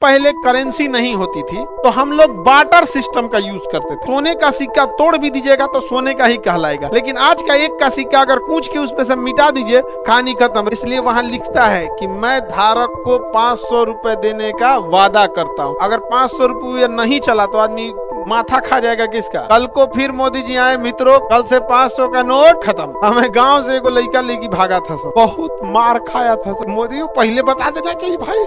पहले करेंसी नहीं होती थी तो हम लोग बार्टर सिस्टम का यूज करते थे। सोने का सिक्का तोड़ भी दीजिएगा तो सोने का ही कहलाएगा, लेकिन आज का एक का सिक्का अगर कूच के उसमें से मिटा दीजिए, कहानी खत्म। इसलिए वहां लिखता है कि मैं धारक को 500 रुपए देने का वादा करता हूँ। अगर 500 रुपये नहीं चला तो आदमी माथा खा जाएगा किसका। कल को फिर मोदी जी आए, मित्रों कल से 500 का नोट खत्म। हमें गांव से एगो लड़का लेके भागा था, सब बहुत मार खाया था। मोदी को पहले बता देना चाहिए भाई।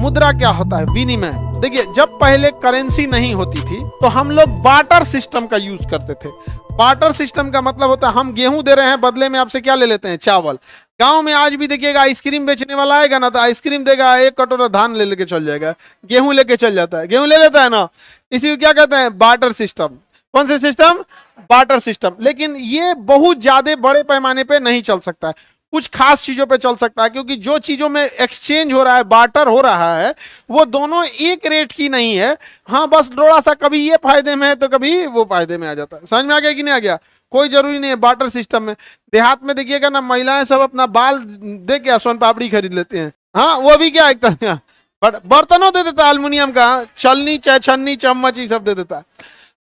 मुद्रा क्या होता है? विनिमय। देखिए, जब पहले करेंसी नहीं होती थी तो हम लोग बार्टर सिस्टम का यूज करते थे। बार्टर सिस्टम का मतलब होता है हम गेहूं दे रहे हैं, बदले में आपसे क्या ले लेते हैं? चावल। गांव में आज भी देखिएगा आइसक्रीम बेचने वाला आएगा ना तो आइसक्रीम देगा, एक कटोरा धान ले लेके चल जाएगा, गेहूं लेके चल जाता है, गेहूं ले लेता है ना। इसी को क्या कहते हैं? Barter system. कौन से सिस्टम? Barter system. लेकिन ये बहुत ज्यादा बड़े पैमाने पे नहीं चल सकता है, कुछ खास चीजों पे चल सकता है, क्योंकि जो चीजों में एक्सचेंज हो रहा है, बार्टर हो रहा है, वो दोनों एक रेट की नहीं है। हाँ, बस थोड़ा सा कभी ये फायदे में है तो कभी वो फायदे में आ जाता है। समझ में आ गया कि नहीं आ गया? कोई जरूरी नहीं है बार्टर सिस्टम में। देहात में देखिएगा ना, महिलाएं सब अपना बाल दे के सोन पापड़ी खरीद लेते हैं। हाँ, वो भी क्या एक तरह का बर्तनों दे देता है, अल्युमिनियम का, छलनी छन्नी चम्मच ये सब दे देता है।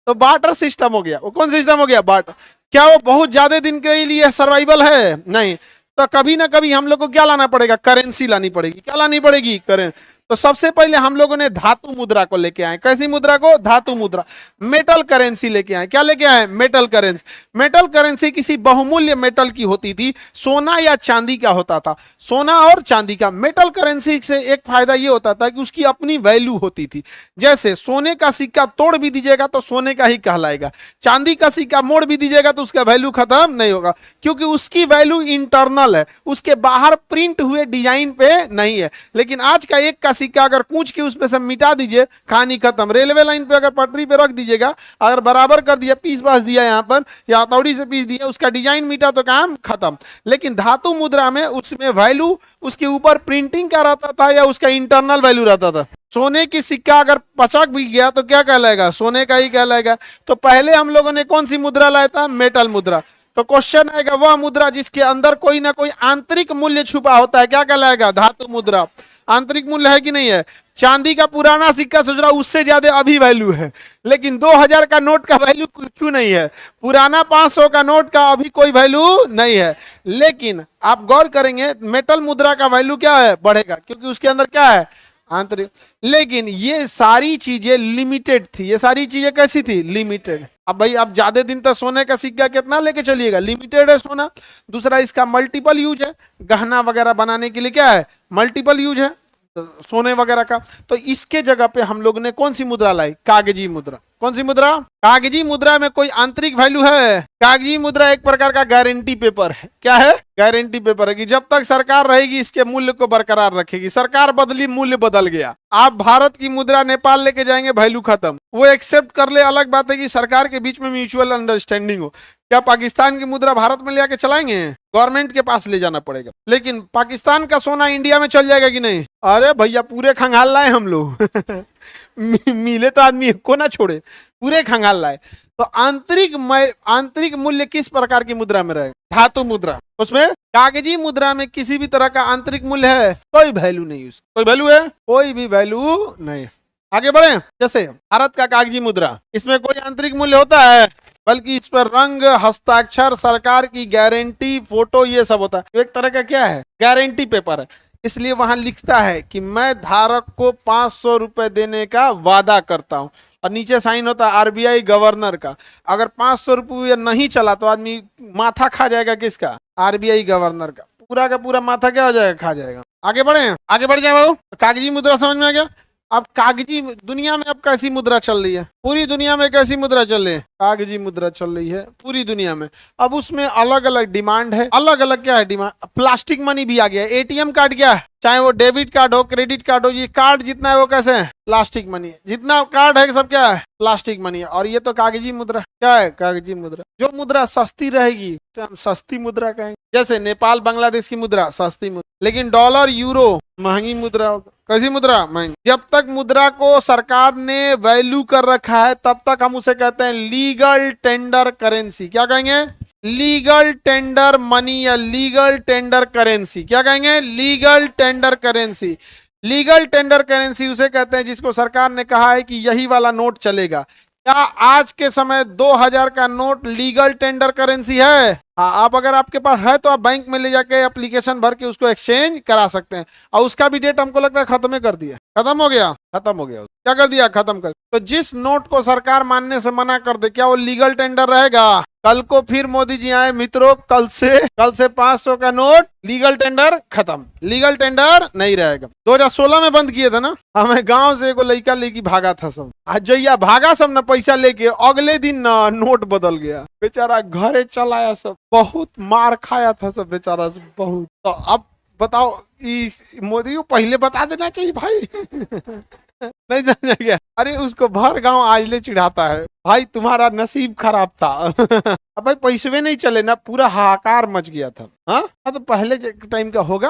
तो बार्टर सिस्टम हो गया। वो कौन सिस्टम हो गया? बार्टर। क्या वो बहुत ज्यादा दिन के लिए सर्वाइवल है? नहीं। तो कभी ना कभी हम लोग को क्या लाना पड़ेगा? करेंसी लानी पड़ेगी। क्या लानी पड़ेगी? करेंसी। तो सबसे पहले हम लोगों ने धातु मुद्रा को लेके आए। कैसी मुद्रा को? धातु मुद्रा, मेटल करेंसी लेके आए। क्या लेके आए? Metal currency. मेटल करेंसी किसी बहुमूल्य मेटल की होती थी, सोना या चांदी का होता था, सोना और चांदी का। मेटल करेंसी से एक फायदा ये होता था कि उसकी अपनी वैल्यू होती थी। जैसे सोने का सिक्का तोड़ भी दीजिएगा तो सोने का ही कहलाएगा, चांदी का सिक्का मोड़ भी दीजिएगा तो उसका वैल्यू खत्म नहीं होगा, क्योंकि उसकी वैल्यू इंटरनल है, उसके बाहर प्रिंट हुए डिजाइन पे नहीं है। लेकिन आज का एक का सिक्का अगर कूच के उसमें से मिटा दीजिए, कहानी खत्म। रेलवे लाइन पे अगर पटरी पे रख दीजिएगा, अगर बराबर कर दिया, पीस पास दिया यहाँ पर या हथौड़ी से पीस दिया, उसका डिजाइन मिटा तो काम खत्म। लेकिन धातु मुद्रा में उसमें वैल्यू उसके ऊपर प्रिंटिंग का रहता था या उसका इंटरनल वैल्यू रहता था। सोने की सिक्का अगर पचक भी गया तो क्या कहलाएगा? सोने का ही कहलाएगा। तो पहले हम लोगों ने कौन सी मुद्रा लाया था? मेटल मुद्रा। तो क्वेश्चन आएगा, वह मुद्रा जिसके अंदर कोई ना कोई आंतरिक मूल्य छुपा होता है, क्या कहलाएगा? धातु मुद्रा। आंतरिक मूल्य है कि नहीं है? चांदी का पुराना सिक्का सोच रहा उससे ज्यादा अभी वैल्यू है, लेकिन 2000 का नोट का वैल्यू कुछ नहीं है, पुराना 500 का नोट का अभी कोई वैल्यू नहीं है। लेकिन आप गौर करेंगे मेटल मुद्रा का वैल्यू क्या है? बढ़ेगा, क्योंकि उसके अंदर क्या है? आंतरिक। लेकिन ये सारी चीजें लिमिटेड थी। ये सारी चीजें कैसी थी? लिमिटेड। अब भाई आप ज्यादा दिन तक सोने का सिक्का कितना लेके चलिएगा? लिमिटेड है सोना। दूसरा, इसका मल्टीपल यूज है, गहना वगैरह बनाने के लिए क्या है? मल्टीपल यूज है सोने वगैरह का। तो इसके जगह पे हम लोग ने कौन सी मुद्रा लाई? कागजी मुद्रा। कौन सी मुद्रा? कागजी मुद्रा में कोई आंतरिक वैल्यू है? कागजी मुद्रा एक प्रकार का गारंटी पेपर है। क्या है? गारंटी पेपर है कि जब तक सरकार रहेगी इसके मूल्य को बरकरार रखेगी। सरकार बदली, मूल्य बदल गया। आप भारत की मुद्रा नेपाल लेके जाएंगे, वैल्यू खत्म। वो एक्सेप्ट कर ले, अलग बात है कि सरकार के बीच में म्यूचुअल अंडरस्टैंडिंग हो। क्या पाकिस्तान की मुद्रा भारत में ले आके चलाएंगे? गवर्नमेंट के पास ले जाना पड़ेगा। लेकिन पाकिस्तान का सोना इंडिया में चल जाएगा कि नहीं? अरे भैया पूरे खंगाल लाए हम लोग मिले तो आदमी को ना छोड़े, पूरे खंगाल लाए। तो आंतरिक मूल्य किस प्रकार की मुद्रा में रहेगा? धातु मुद्रा। उसमें कागजी मुद्रा में किसी भी तरह का आंतरिक मूल्य है? कोई वैल्यू नहीं। उसका कोई वैल्यू है? कोई भी वैल्यू नहीं। आगे बढ़े। जैसे भारत का कागजी मुद्रा, इसमें कोई आंतरिक मूल्य होता है? बल्कि इस पर रंग, हस्ताक्षर, सरकार की गारंटी, फोटो, ये सब होता है। एक तरह का क्या है? गारंटी पेपर है। इसलिए वहां लिखता है कि मैं धारक को 500 रुपए देने का वादा करता हूं, और नीचे साइन होता है आरबीआई गवर्नर का। अगर 500 रुपये नहीं चला तो आदमी माथा खा जाएगा। किसका? आरबीआई गवर्नर का। पूरा का पूरा माथा क्या हो जाएगा? खा जाएगा। आगे बढ़े, आगे बढ़ जाए बाबू। कागजी मुद्रा समझ में आ गया। अब कागजी दुनिया में अब कैसी मुद्रा चल रही है? पूरी दुनिया में कैसी मुद्रा चल रही है? कागजी मुद्रा चल रही है पूरी दुनिया में। अब उसमें अलग अलग डिमांड है। अलग अलग क्या है डिमांड? प्लास्टिक मनी भी आ गया है। एटीएम कार्ड क्या है? चाहे वो डेबिट कार्ड हो, क्रेडिट कार्ड हो, ये कार्ड जितना है वो कैसे है? प्लास्टिक मनी है। जितना कार्ड है सब क्या है? प्लास्टिक मनी है। और ये तो कागजी मुद्रा। क्या है? कागजी मुद्रा। जो मुद्रा सस्ती रहेगी हम सस्ती मुद्रा कहेंगे। जैसे नेपाल बांग्लादेश की मुद्रा सस्ती मुद्रा, लेकिन डॉलर यूरो महंगी मुद्रा होगा। कैसी मुद्रा? महंगी। जब तक मुद्रा को सरकार ने वैल्यू कर रखा है तब तक हम उसे कहते हैं लीगल टेंडर करेंसी। क्या कहेंगे? लीगल टेंडर मनी या लीगल टेंडर करेंसी। क्या कहेंगे? Legal tender currency. Legal tender currency उसे कहते हैं जिसको सरकार ने कहा है कि यही वाला नोट चलेगा। क्या आज के समय 2000 का नोट लीगल टेंडर करेंसी है? हाँ, आप अगर आपके पास है तो आप बैंक में ले जाके एप्लीकेशन भर के उसको एक्सचेंज करा सकते हैं। और उसका भी डेट हमको लगता है खत्म ही कर दिया। खत्म हो गया? खत्म हो गया। क्या कर दिया? खत्म कर। तो जिस नोट को सरकार मानने से मना कर दे, क्या वो लीगल टेंडर रहेगा? कल को फिर मोदी जी आए, मित्रों कल से 500 का नोट लीगल टेंडर खत्म, लीगल टेंडर नहीं रहेगा। 2016 में बंद किए थे ना। हमें गांव से एगो लड़का लेके भागा था सब। आज जैया भागा सब ना पैसा लेके, अगले दिन ना नोट बदल गया। बेचारा घरे चलाया सब, बहुत मार खाया था सब बेचारा सब बहुत। तो अब बताओ, इस मोदी को पहले बता देना चाहिए भाई। नहीं समझ गया? अरे उसको भर गांव आजले चिढ़ाता है, भाई तुम्हारा नसीब खराब था। अब भाई पैसे नहीं चले ना, पूरा हाहाकार मच गया था। हाँ तो पहले टाइम का होगा।